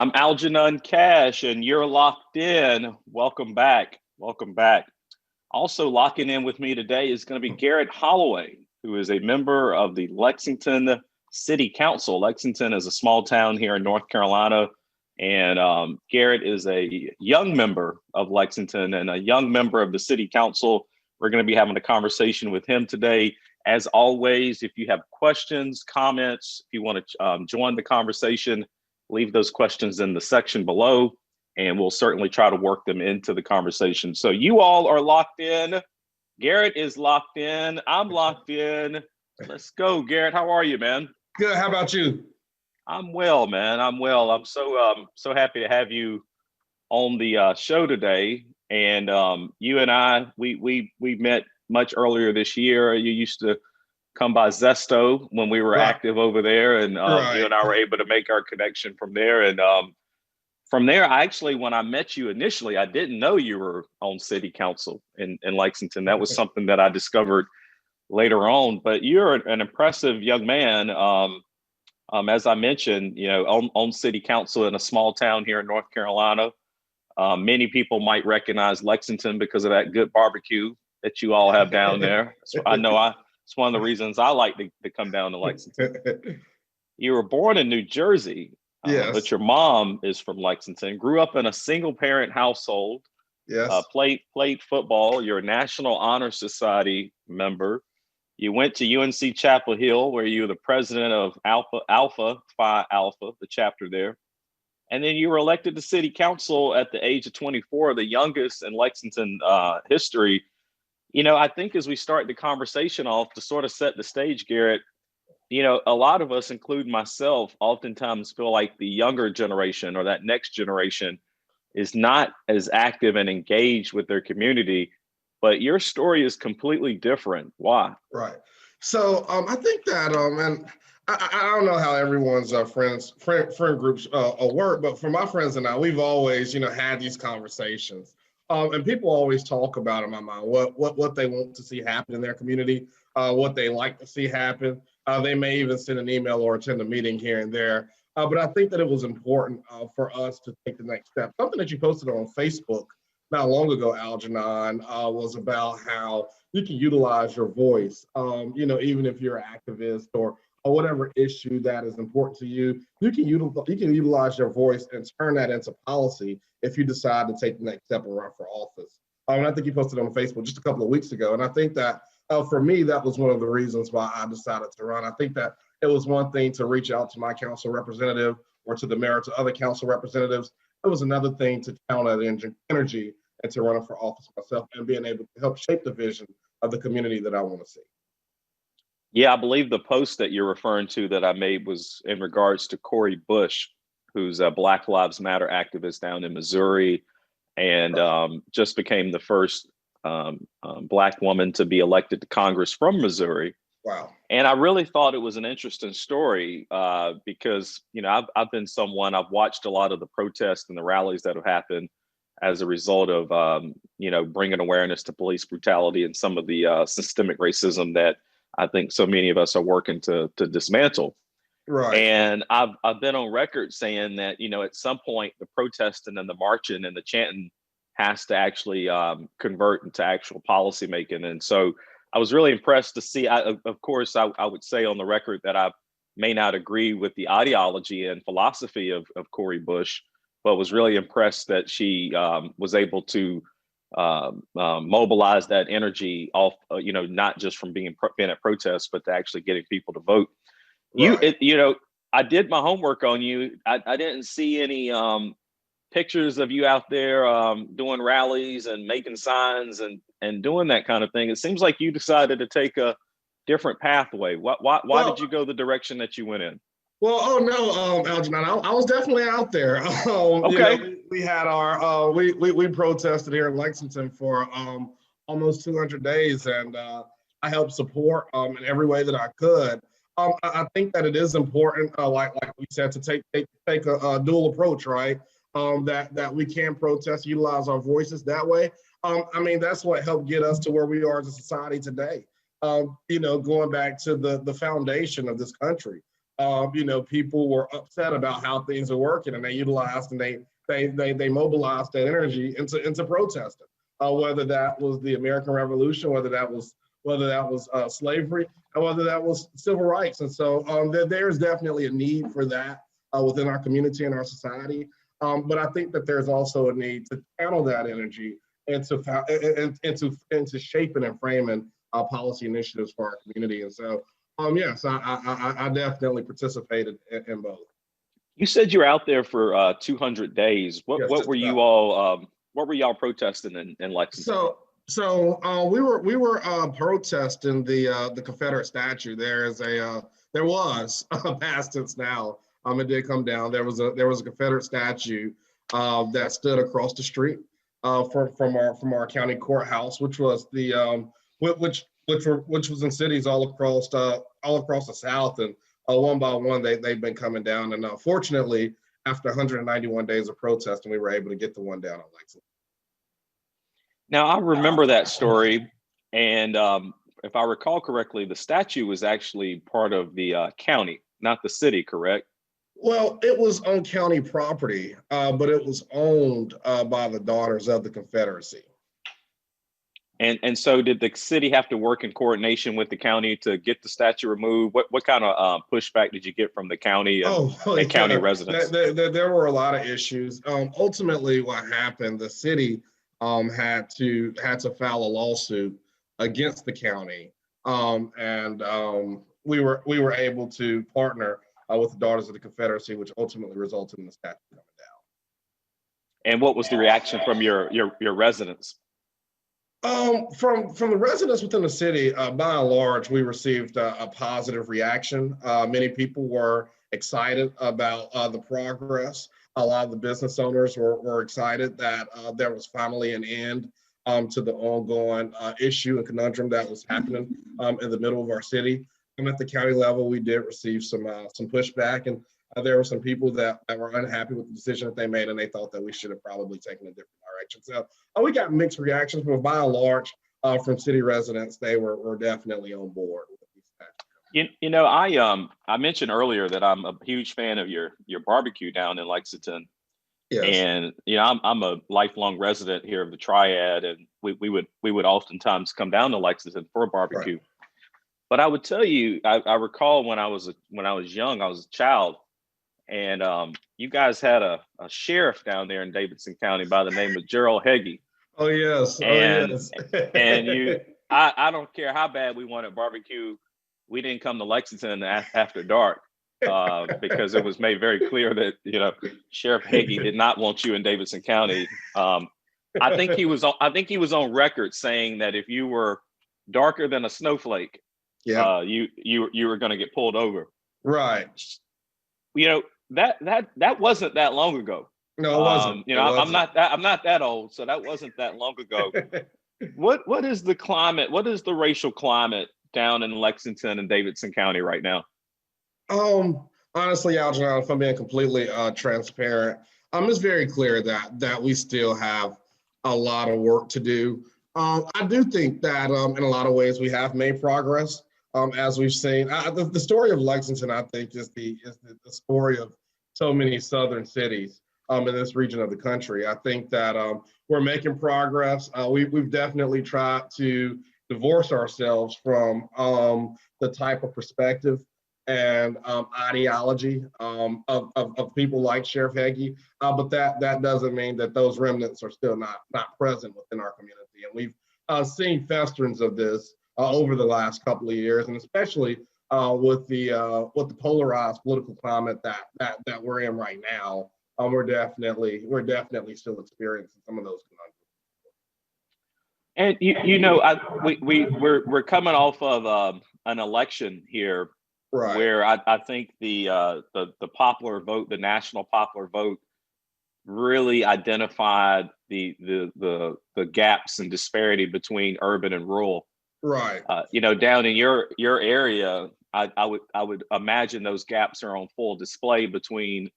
I'm Algenon Cash, and you're locked in. Welcome back. Welcome back. Also locking in with me today is going to be Garrett Holloway, who is a member of the Lexington City Council. Lexington is a small town here in North Carolina, and Garrett is a young member of Lexington and a young member of the City Council. We're going to be having a conversation with him today. As always, if you have questions, comments, if you want to join the conversation, leave those questions in the section below, and we'll certainly try to work them into the conversation. So you all are locked in. Garrett is locked in. I'm locked in. Let's go, Garrett. How are you, man? Good. How about you? I'm well, man. I'm well. I'm so happy to have you on the show today. And you and I, we met much earlier this year. You used to come by Zesto when we were active over there, and you and I were able to make our connection from there. And from there, I actually, when I met you initially, I didn't know you were on City Council in Lexington. That was something that I discovered later on. But you're an impressive young man. As I mentioned, on City Council in a small town here in North Carolina. Many people might recognize Lexington because of that good barbecue that you all have down there. So I know it's one of the reasons I like to come down to Lexington. You were born in New Jersey, yes, but your mom is from Lexington. Grew up in a single parent household. Yes, played football. You're a National Honor Society member. You went to UNC Chapel Hill, where you were the president of Phi Alpha, the chapter there. And then you were elected to City Council at the age of 24, the youngest in Lexington history. I think as we start the conversation off, to sort of set the stage, Garrett, a lot of us, including myself, oftentimes feel like the younger generation or that next generation is not as active and engaged with their community. But your story is completely different. Why? Right. So I think that, and I don't know how everyone's friend groups work, but for my friends and I, we've always, had these conversations. And people always talk about in my mind what they want to see happen in their community, what they like to see happen. They may even send an email or attend a meeting here and there. But I think that it was important for us to take the next step. Something that you posted on Facebook not long ago, Algenon, was about how you can utilize your voice, even if you're an activist or whatever issue that is important to you, you can utilize your voice and turn that into policy if you decide to take the next step and run for office. And I think you posted on Facebook just a couple of weeks ago. And I think that for me, that was one of the reasons why I decided to run. I think that it was one thing to reach out to my council representative or to the mayor, to other council representatives. It was another thing to channel that energy and to run for office myself and being able to help shape the vision of the community that I want to see. Yeah, I believe the post that you're referring to that I made was in regards to Cori Bush, who's a Black Lives Matter activist down in Missouri, and just became the first Black woman to be elected to Congress from Missouri. Wow. And I really thought it was an interesting story because, I've been someone, I've watched a lot of the protests and the rallies that have happened as a result of, bringing awareness to police brutality and some of the systemic racism that I think so many of us are working to dismantle. Right. And I've been on record saying that, at some point, the protesting and the marching and the chanting has to actually convert into actual policy making. And so I was really impressed to see, of course, I would say on the record that I may not agree with the ideology and philosophy of Cori Bush, but was really impressed that she was able to mobilize that energy off, not just from being at protests, but to actually getting people to vote. Right. I did my homework on you. I didn't see any pictures of you out there doing rallies and making signs and doing that kind of thing. It seems like you decided to take a different pathway. Why did you go the direction that you went in? Well, oh no, Algenon, I was definitely out there. Okay. We had our we protested here in Lexington for almost 200 days, and I helped support in every way that I could. I think that it is important, like we said, to take a dual approach, right? That we can protest, utilize our voices that way. That's what helped get us to where we are as a society today. Going back to the foundation of this country. People were upset about how things are working, and they utilized and they mobilized that energy into protesting. Whether that was the American Revolution, whether that was slavery, and whether that was civil rights. And so there's definitely a need for that within our community and our society. But I think that there's also a need to channel that energy into shaping and framing policy initiatives for our community. And so, yes, I definitely participated in both. You said you were out there for 200 days. What Yes, what were you all what were y'all protesting in Lexington? So we were protesting the Confederate statue. There was past tense now. It did come down. There was a Confederate statue that stood across the street from our county courthouse, which was which was in cities all across the South, and one by one they've been coming down. And fortunately, after 191 days of protesting, we were able to get the one down in Lexington. Now, I remember that story, and if I recall correctly, the statue was actually part of the county, not the city, correct? Well, it was on county property, but it was owned by the Daughters of the Confederacy. And so did the city have to work in coordination with the county to get the statue removed? What kind of pushback did you get from the county and county residents? There were a lot of issues. Ultimately, what happened, the city had to file a lawsuit against the county, and we were able to partner with the Daughters of the Confederacy, which ultimately resulted in the statue coming down. And what was the reaction from your residents? From the residents within the city, by and large, we received a positive reaction. Many people were excited about the progress. A lot of the business owners were excited that there was finally an end to the ongoing issue and conundrum that was happening in the middle of our city. At the county level, we did receive some pushback, and there were some people that were unhappy with the decision that they made, and they thought that we should have probably taken a different direction. So we got mixed reactions, but by and large, from city residents, they were definitely on board with these factors. I mentioned earlier that I'm a huge fan of your barbecue down in Lexington. Yes. And I'm a lifelong resident here of the Triad, and we would oftentimes come down to Lexington for a barbecue. Right. But I would tell you, I recall when I was young, I was a child, and you guys had a sheriff down there in Davidson County by the name of Gerald Heggie. Oh yes, yes. And I don't care how bad we wanted barbecue, we didn't come to Lexington after dark because it was made very clear that Sheriff Heggie did not want you in Davidson County. I think he was on record saying that if you were darker than a snowflake, you were going to get pulled over. Right. That wasn't that long ago. No, it wasn't. I'm not that old, so that wasn't that long ago. What is the climate? What is the racial climate down in Lexington and Davidson County right now? Honestly, Algenon, if I'm being completely transparent, it's very clear that we still have a lot of work to do. I do think that in a lot of ways we have made progress. As we've seen, the story of Lexington, I think, is the story of so many southern cities in this region of the country. I think that we're making progress. We've definitely tried to divorce ourselves from the type of perspective and ideology of people like Sheriff Heggie, but that doesn't mean that those remnants are still not present within our community. And we've seen festerings of this over the last couple of years, and especially with the polarized political climate that we're in right now, we're definitely still experiencing some of those conundrums. And we're coming off of an election here, right, where I think the popular vote, the national popular vote, really identified the gaps and disparity between urban and rural. Right. Down in your area, I would imagine those gaps are on full display between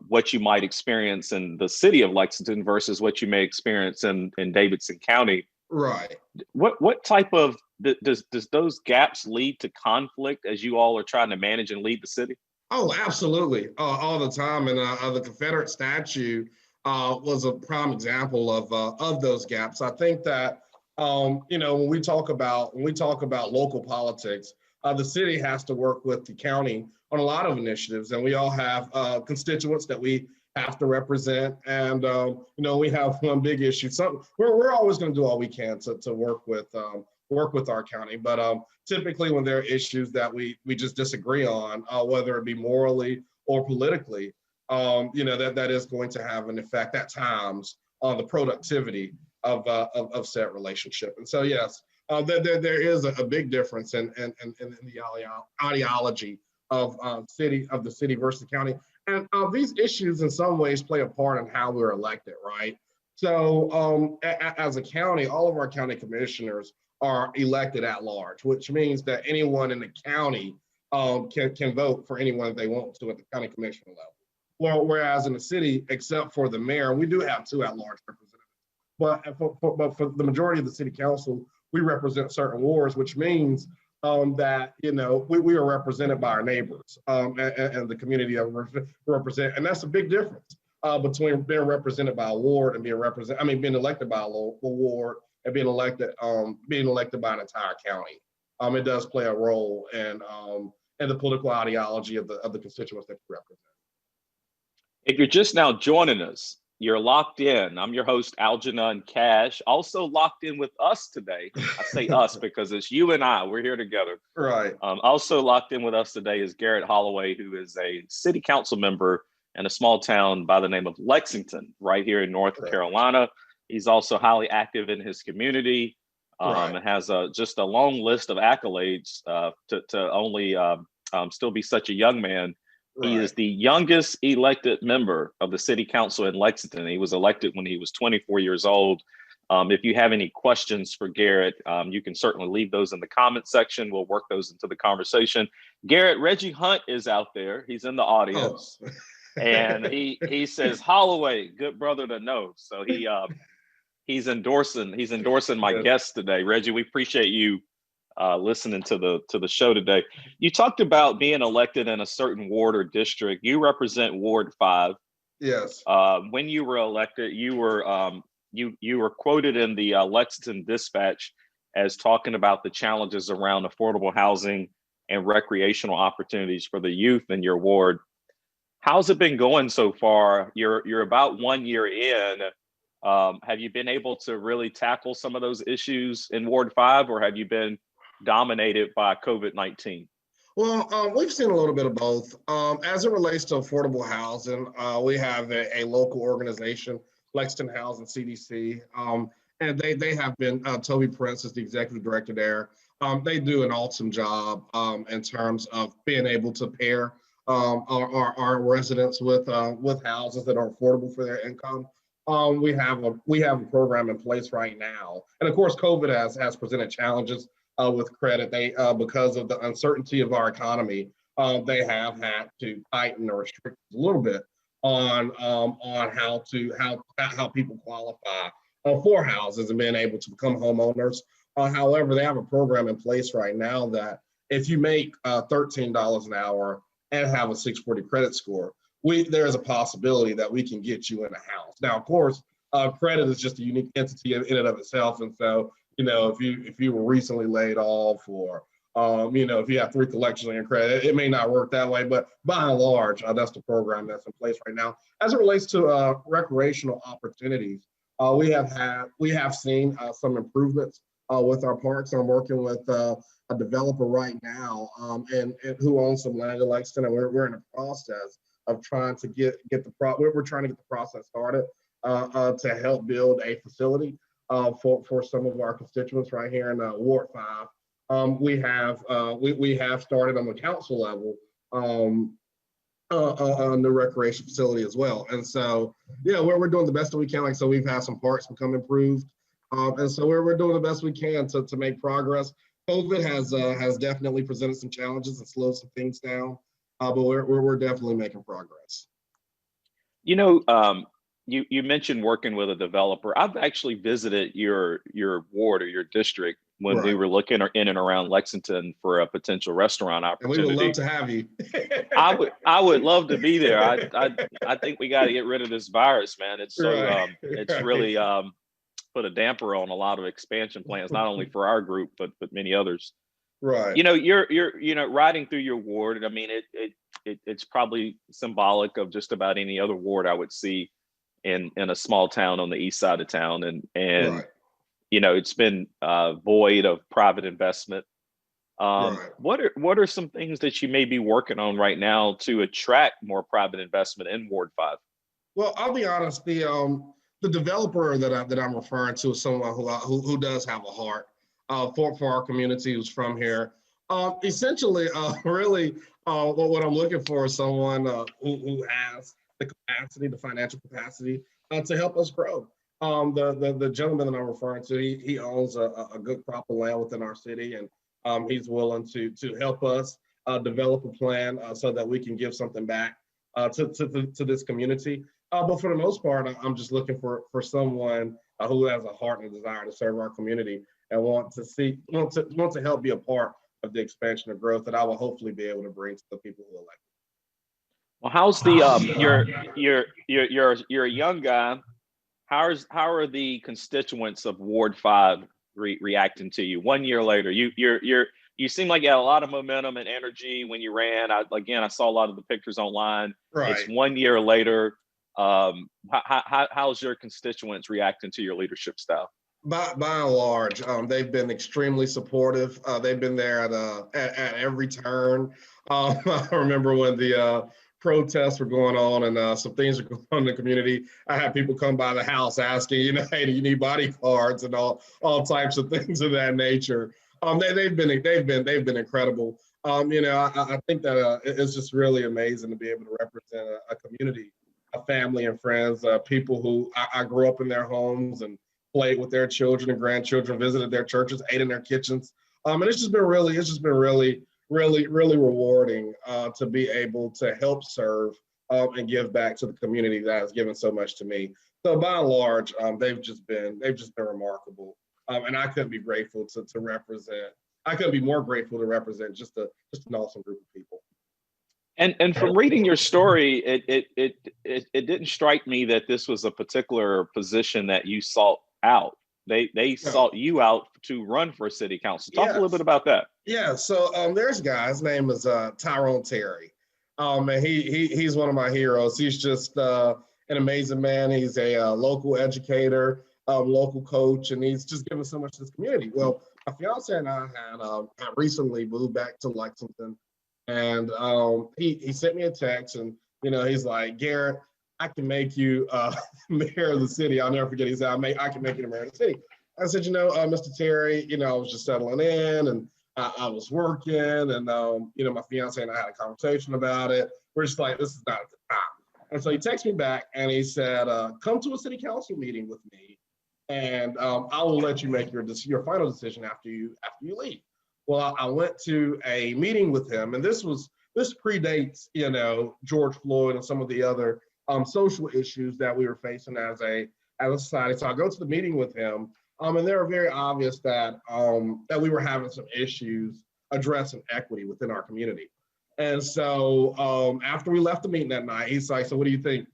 what you might experience in the city of Lexington versus what you may experience in Davidson County. Right. What type of does those gaps lead to conflict as you all are trying to manage and lead the city? Oh, absolutely, all the time. And the Confederate statue was a prime example of those gaps. I think that when we talk about local politics, the city has to work with the county on a lot of initiatives, and we all have constituents that we have to represent. And we have one big issue. So we're always going to do all we can to work with our county, but typically when there are issues that we just disagree on, whether it be morally or politically, that is going to have an effect at times on the productivity of said relationship. And so, yes, there is a big difference in the ideology of the city versus the county. And these issues in some ways play a part in how we're elected, right? So as a county, all of our county commissioners are elected at large, which means that anyone in the county can vote for anyone that they want to at the county commissioner level. Well, whereas in the city, except for the mayor, we do have two at-large representatives. But for the majority of the city council, we represent certain wards, which means that we are represented by our neighbors and the community that we represent, and that's a big difference between being represented by a ward and being elected by a ward and being elected by an entire county. It does play a role in the political ideology of the constituents that you represent. If you're just now joining us, you're locked in. I'm your host, Algenon Cash. Also locked in with us today. I say us because it's you and I. We're here together. Right. Also locked in with us today is Garrett Holloway, who is a city council member in a small town by the name of Lexington, right here in North Carolina. He's also highly active in his community and has just a long list of accolades to only still be such a young man. Right. He is the youngest elected member of the city council in Lexington. He was elected when he was 24 years old. If you have any questions for Garrett, you can certainly leave those in the comment section. We'll work those into the conversation. Garrett, Reggie Hunt is out there. He's in the audience. Oh. And he says, Holloway, good brother to know. So he's endorsing my guest today. Reggie, we appreciate you listening to the show today. You talked about being elected in a certain ward or district. You represent Ward 5. Yes. When you were elected, you were quoted in the Lexington Dispatch as talking about the challenges around affordable housing and recreational opportunities for the youth in your ward. How's it been going so far? You're about 1 year in. Have you been able to really tackle some of those issues in Ward 5, or have you been dominated by COVID-19? Well, we've seen a little bit of both. As it relates to affordable housing, we have a local organization, Lexington Housing CDC, and they have been, Toby Prince is the executive director there. They do an awesome job in terms of being able to pair our residents with houses that are affordable for their income. We have a program in place right now, and of course, COVID has presented challenges with credit. They because of the uncertainty of our economy, they have had to tighten or restrict a little bit on how people qualify for houses and being able to become homeowners. However, they have a program in place right now that if you make $13 an hour and have a 640 credit score, there's a possibility that we can get you in a house. Now, of course, credit is just a unique entity in and of itself, and so if you were recently laid off, or if you have 3 collections on your credit, it may not work that way. But by and large, that's the program that's in place right now. As it relates to recreational opportunities, we have seen some improvements with our parks. I'm working with a developer right now, and who owns some land in Lexington, and we're in the process of trying to get the process started to help build a facility for some of our constituents right here in Ward 5. We have started on the council level on the recreation facility as well, and so we're doing the best that we can. Like, so we've had some parks become improved, and so we're doing the best we can to make progress. COVID has definitely presented some challenges and slowed some things down, but we're definitely making progress. you mentioned working with a developer. I've actually visited your ward or your district when we Right. were looking in and around Lexington for a potential restaurant And we would love opportunity. to have you. I would love to be there. I think we got to get rid of this virus, man. Right, It's right, really put a damper on a lot of expansion plans, not only for our group but many others. right. You're riding through your ward. I mean, it's probably symbolic of just about any other ward I would see in a small town on the east side of town, and Right, it's been void of private investment. right. What are some things that you may be working on right now to attract more private investment in Ward 5? Well, I'll be honest. The developer that I'm referring to is someone who does have a heart for our community, who's from here. Essentially, really, what I'm looking for is someone who has the capacity, the financial capacity to help us grow. The gentleman that I'm referring to, he owns a good crop of land within our city, and he's willing to help us develop a plan so that we can give something back to this community. But for the most part, I'm just looking for someone who has a heart and a desire to serve our community and want to help be a part of the expansion of growth that I will hopefully be able to bring to the people who elect Well, how's the you're a young guy. How are the constituents of Ward 5 reacting to you 1 year later? You seem like you had a lot of momentum and energy when you ran. I saw a lot of the pictures online. me. It's Right. 1 year later. How's your constituents reacting to your leadership style? By and large, they've been extremely supportive. They've been there at every turn. I remember when the protests were going on and some things were going on in the community. I had people come by the house asking, hey, do you need bodyguards and all types of things of that nature. They've been incredible. I think that it's just really amazing to be able to represent a community, a family and friends, people who I grew up in their homes and played with their children and grandchildren, visited their churches, ate in their kitchens. And it's just been really, really rewarding to be able to help serve and give back to the community that has given so much to me. So by and large, they've just been remarkable. And I couldn't be grateful to represent. I couldn't be more grateful to represent just an awesome group of people. And from reading your story, it didn't strike me that this was a particular position that you sought out. They No. sought you out to run for city council. Talk a little bit Yes. about that. Yeah, so there's a guy. His name is Tyrone Terry, and he's one of my heroes. He's just an amazing man. He's a local educator, local coach, and he's just given so much to this community. Well, my fiance and I had recently moved back to Lexington, and he sent me a text, and he's like, Garrett, I can make you mayor of the city. I'll never forget. He said, I can make you the mayor of the city. I said, Mr. Terry, I was just settling in, and I was working, and my fiance and I had a conversation about it. We're just like, this is not the time. And so he texted me back, and he said, come to a city council meeting with me, and I will let you make your final decision after you leave. Well, I went to a meeting with him, and this predates, George Floyd and some of the other social issues that we were facing as a society. So I go to the meeting with him, and they were very obvious that we were having some issues addressing equity within our community. And so after we left the meeting that night, he's like, "So what do you think?"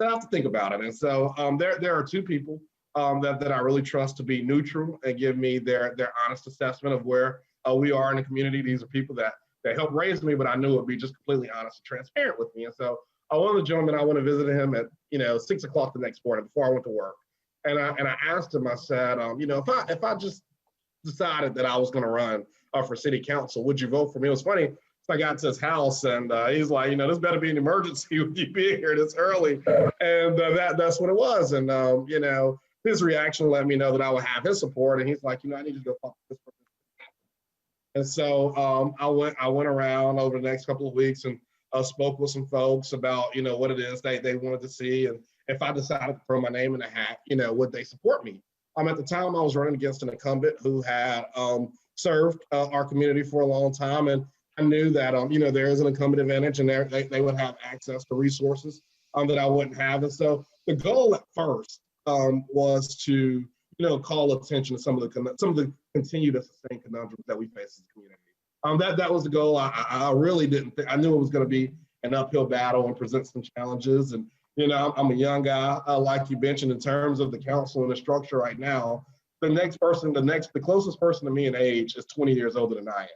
I have to think about it. And so there are two people that I really trust to be neutral and give me their honest assessment of where we are in the community. These are people that helped raise me, but I knew it would be just completely honest and transparent with me. And so one of the gentlemen, I went to visit him at 6 o'clock the next morning before I went to work. And I asked him, I said, if I just decided that I was going to run for city council, would you vote for me? It was funny. So I got to his house, and he's like, this better be an emergency with you being here this early. And that's what it was. And, his reaction let me know that I would have his support. And he's like, I need to go talk to this person. And so I went around over the next couple of weeks and spoke with some folks about, what it is they wanted to see. And if I decided to throw my name in the hat, would they support me? At the time, I was running against an incumbent who had served our community for a long time. And I knew that, there is an incumbent advantage, and they would have access to resources that I wouldn't have. And so the goal at first was to, call attention to some of the continued and sustained conundrums that we face as a community. That was the goal. I really didn't think, I knew it was going to be an uphill battle and present some challenges. And, I'm a young guy, like you mentioned, in terms of the council and the structure right now. The closest person to me in age is 20 years older than I am.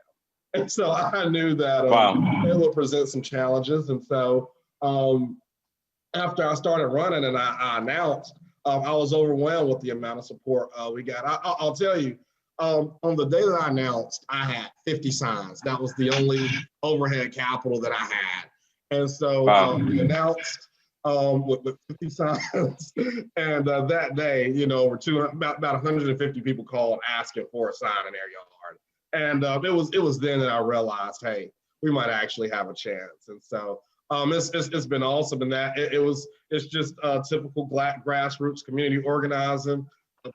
And so I knew that Wow. it would present some challenges. And so after I started running and I announced, I was overwhelmed with the amount of support we got. I'll tell you, on the day that I announced, I had 50 signs. That was the only overhead capital that I had. And so Wow. we announced with 50 signs. And that day, about 150 people called asking for a sign in their yard. And it was then that I realized, hey, we might actually have a chance. And so it's been awesome in that it's just typical grassroots community organizing,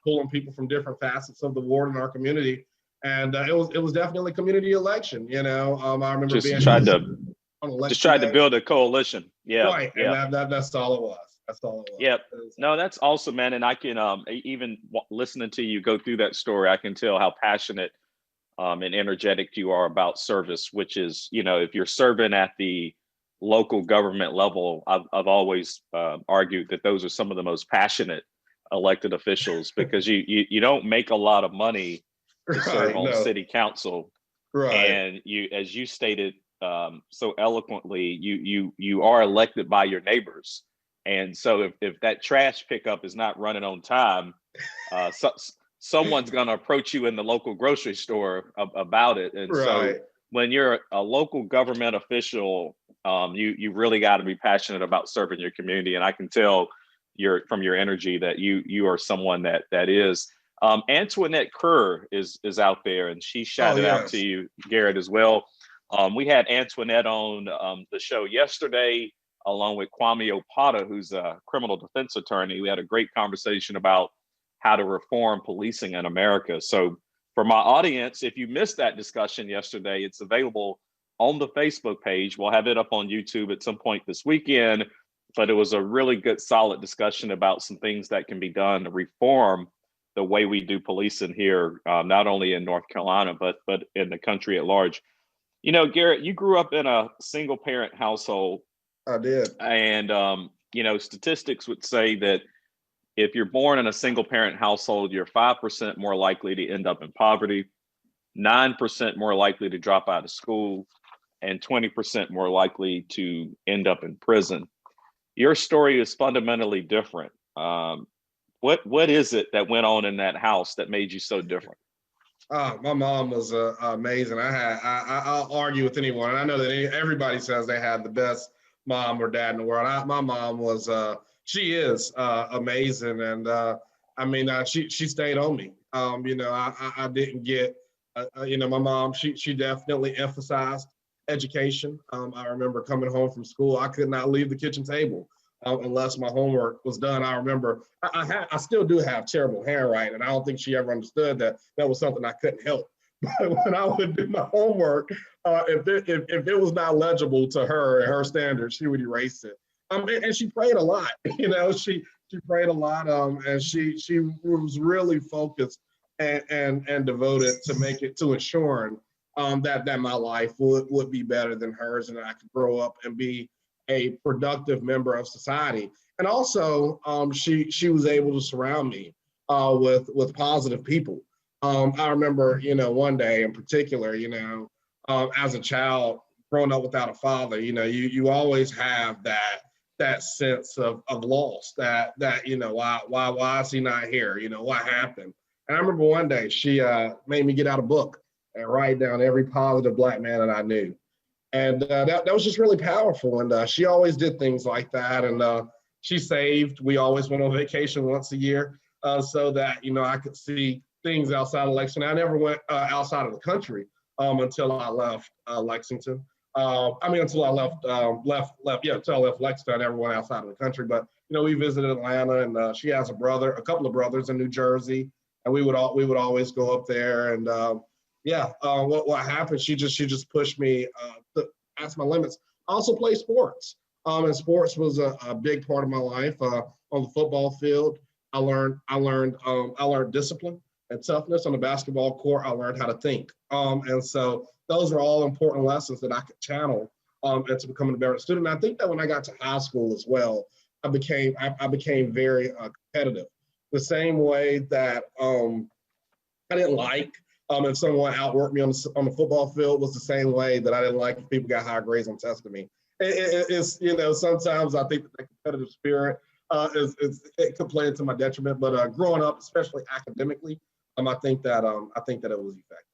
pulling people from different facets of the ward in our community, and it was definitely a community election. I remember Just being tried on election to day. build a coalition. Yeah. Right, Yeah. and that's all it was. That's all it was. Yep. No, that's awesome, man. And I can even listening to you go through that story, I can tell how passionate and energetic you are about service. Which is, if you're serving at the local government level, I've always argued that those are some of the most passionate elected officials because you don't make a lot of money to serve on city council, Right. and you, as you stated so eloquently, you are elected by your neighbors. And so if that trash pickup is not running on time, someone's going to approach you in the local grocery store about it. And so when you're a local government official, you really got to be passionate about serving your community. And I can tell from your energy that you are someone that is. Antoinette Kerr is out there, and she shouted out to you, Garrett, as well. We had Antoinette on the show yesterday, along with Kwame Opata, who's a criminal defense attorney. We had a great conversation about how to reform policing in America. So for my audience, if you missed that discussion yesterday, it's available on the Facebook page. We'll have it up on YouTube at some point this weekend, but it was a really good, solid discussion about some things that can be done to reform the way we do policing here, not only in North Carolina, but in the country at large. Garrett, you grew up in a single parent household. I did. And, statistics would say that if you're born in a single parent household, you're 5% more likely to end up in poverty, 9% more likely to drop out of school, and 20% more likely to end up in prison. Your story is fundamentally different. What is it that went on in that house that made you so different? My mom was amazing. I'll argue with anyone. And I know that everybody says they had the best mom or dad in the world. My mom was, she is amazing. And she stayed on me. I didn't get, my mom, she definitely emphasized education. I remember coming home from school, I could not leave the kitchen table unless my homework was done. I remember I still do have terrible handwriting, and I don't think she ever understood that was something I couldn't help. But when I would do my homework, if it was not legible to her and her standards, she would erase it. And she prayed a lot. She prayed a lot. And she was really focused and devoted to ensuring that my life would be better than hers, and that I could grow up and be a productive member of society. And also, she was able to surround me with positive people. I remember, one day in particular, as a child growing up without a father, you always have that sense of loss, that why is he not here? What happened? And I remember one day she made me get out a book and write down every positive Black man that I knew. And that was just really powerful. And she always did things like that. And she saved. We always went on vacation once a year so that, I could see things outside of Lexington. I never went outside of the country until I left Lexington. Until I left Lexington. I never went outside of the country. But, we visited Atlanta, and she has a couple of brothers in New Jersey. And we would always go up there. And what happened? She just pushed me past my limits. I also play sports, and sports was a big part of my life. on the football field. I learned discipline and toughness. On the basketball court, I learned how to think. And so those are all important lessons that I could channel into becoming a better student. And I think that when I got to high school as well, I became very competitive. The same way that I didn't like if someone outworked me on the football field was the same way that I didn't like if people got high grades on testing me. It's, sometimes I think that competitive spirit it could play into my detriment, but growing up, especially academically, I think that it was effective.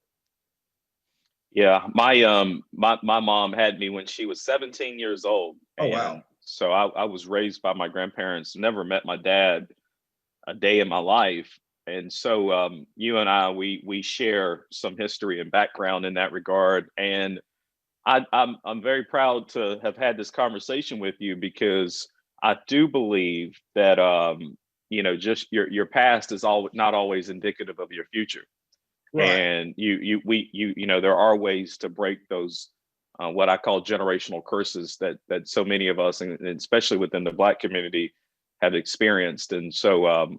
Yeah, my mom had me when she was 17 years old. Oh, wow. So I was raised by my grandparents, never met my dad a day in my life. And so you and I, we share some history and background in that regard. And I'm very proud to have had this conversation with you, because I do believe that just your past is not always indicative of your future. Right. And there are ways to break those what I call generational curses that so many of us, and especially within the Black community, have experienced. And so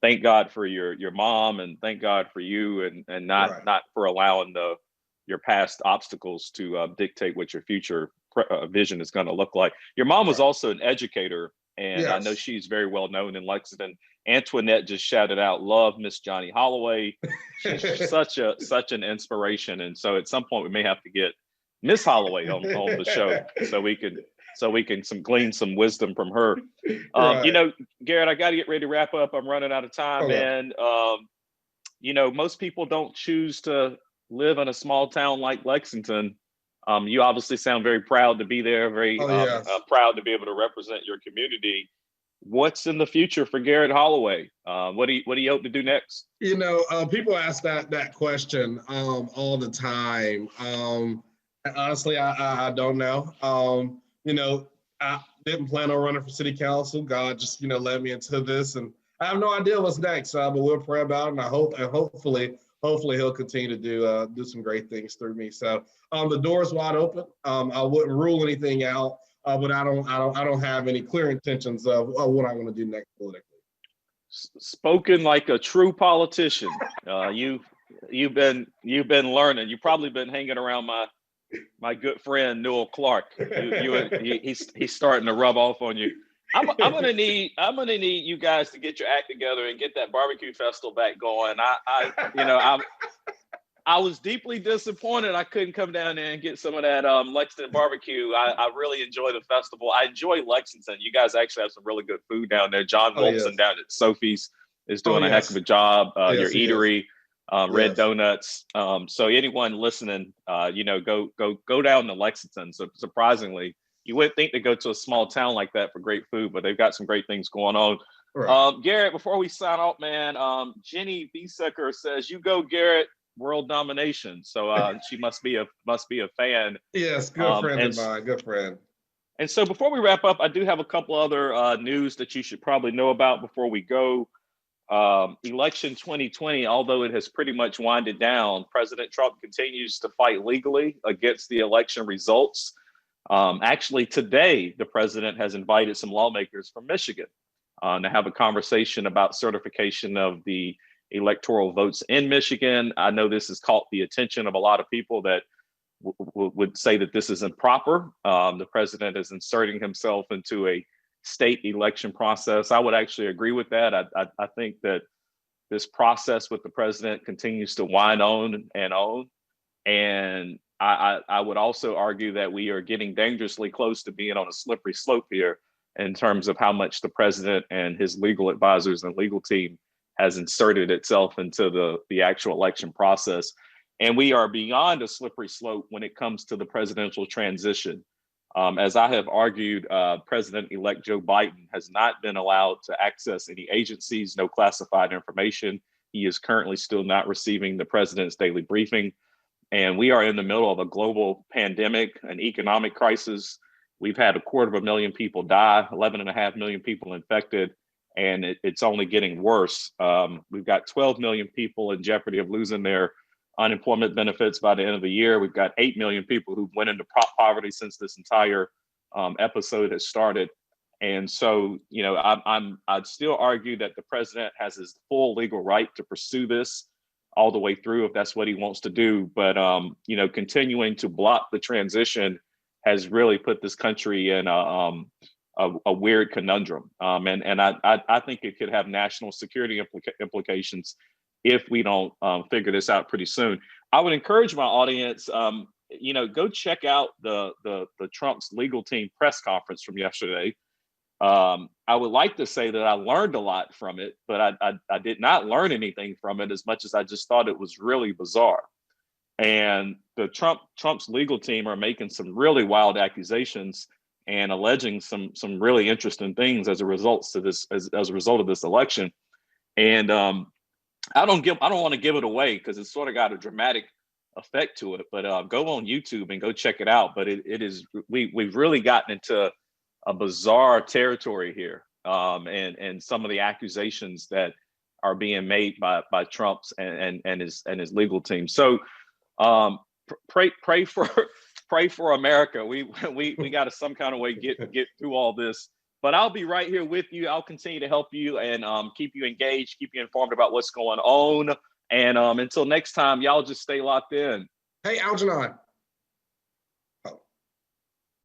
thank God for your mom, and thank God for you, and not for allowing your past obstacles to dictate what your future vision is going to look like. Your mom was also an educator, and yes. I know she's very well known in Lexington. Antoinette just shouted out, "Love Miss Johnny Holloway." She's such an inspiration, and so at some point we may have to get Miss Holloway on the show so we can glean some wisdom from her. Right. Garrett, I got to get ready to wrap up. I'm running out of time, and most people don't choose to live in a small town like Lexington. You obviously sound very proud to be there, very yes. proud to be able to represent your community. What's in the future for Garrett Holloway? What do you hope to do next? People ask that question all the time. Honestly, I don't know. I didn't plan on running for city council. God just led me into this, and I have no idea what's next. But we'll pray about it, and hopefully he'll continue to do some great things through me. So the door's wide open. I wouldn't rule anything out. But I don't have any clear intentions of what I want to do next politically. Spoken like a true politician. You've been learning. You've probably been hanging around my good friend Newell Clark. He's starting to rub off on you. I'm gonna need you guys to get your act together and get that barbecue festival back going. I was deeply disappointed I couldn't come down there and get some of that Lexington barbecue. I really enjoy the festival. I enjoy Lexington. You guys actually have some really good food down there. John Wilson down at Sophie's is doing a heck of a job. Your eatery, Red Donuts. So anyone listening, go down to Lexington. So surprisingly, you wouldn't think to go to a small town like that for great food, but they've got some great things going on. Right. Garrett, before we sign off, man, Jenny Biesecker says, "You go, Garrett. World domination." So she must be a fan. Yes, good friend of mine. Good friend. And so before we wrap up, I do have a couple other news that you should probably know about before we go. Election 2020, although it has pretty much winded down, President Trump continues to fight legally against the election results. Actually, today, the president has invited some lawmakers from Michigan to have a conversation about certification of the electoral votes in Michigan. I know this has caught the attention of a lot of people that would say that this is improper. The president is inserting himself into a state election process. I would actually agree with that. I think that this process with the president continues to whine on and on. And I would also argue that we are getting dangerously close to being on a slippery slope here in terms of how much the president and his legal advisors and legal team has inserted itself into the actual election process. And we are beyond a slippery slope when it comes to the presidential transition. As I have argued, President-elect Joe Biden has not been allowed to access any agencies, no classified information. He is currently still not receiving the president's daily briefing. And we are in the middle of a global pandemic, an economic crisis. We've had 250,000 people die, 11.5 million people infected. And it's only getting worse. We've got 12 million people in jeopardy of losing their unemployment benefits by the end of the year. We've got 8 million people who went into poverty since this entire episode has started. And so, I'd still argue that the president has his full legal right to pursue this all the way through if that's what he wants to do. But continuing to block the transition has really put this country in a weird conundrum. And I think it could have national security implications if we don't figure this out pretty soon. I would encourage my audience, go check out the Trump's legal team press conference from yesterday. I would like to say that I learned a lot from it, but I did not learn anything from it as much as I just thought it was really bizarre. And the Trump's legal team are making some really wild accusations and alleging some really interesting things as a result of this election. And I don't want to give it away because it's sort of got a dramatic effect to it. But go on YouTube and go check it out. But it is we've really gotten into a bizarre territory here, and some of the accusations that are being made by Trump's and his legal team. So pray for America. We got to some kind of way get through all this. But I'll be right here with you. I'll continue to help you and keep you engaged, keep you informed about what's going on. And until next time, y'all just stay locked in. Hey, Algenon.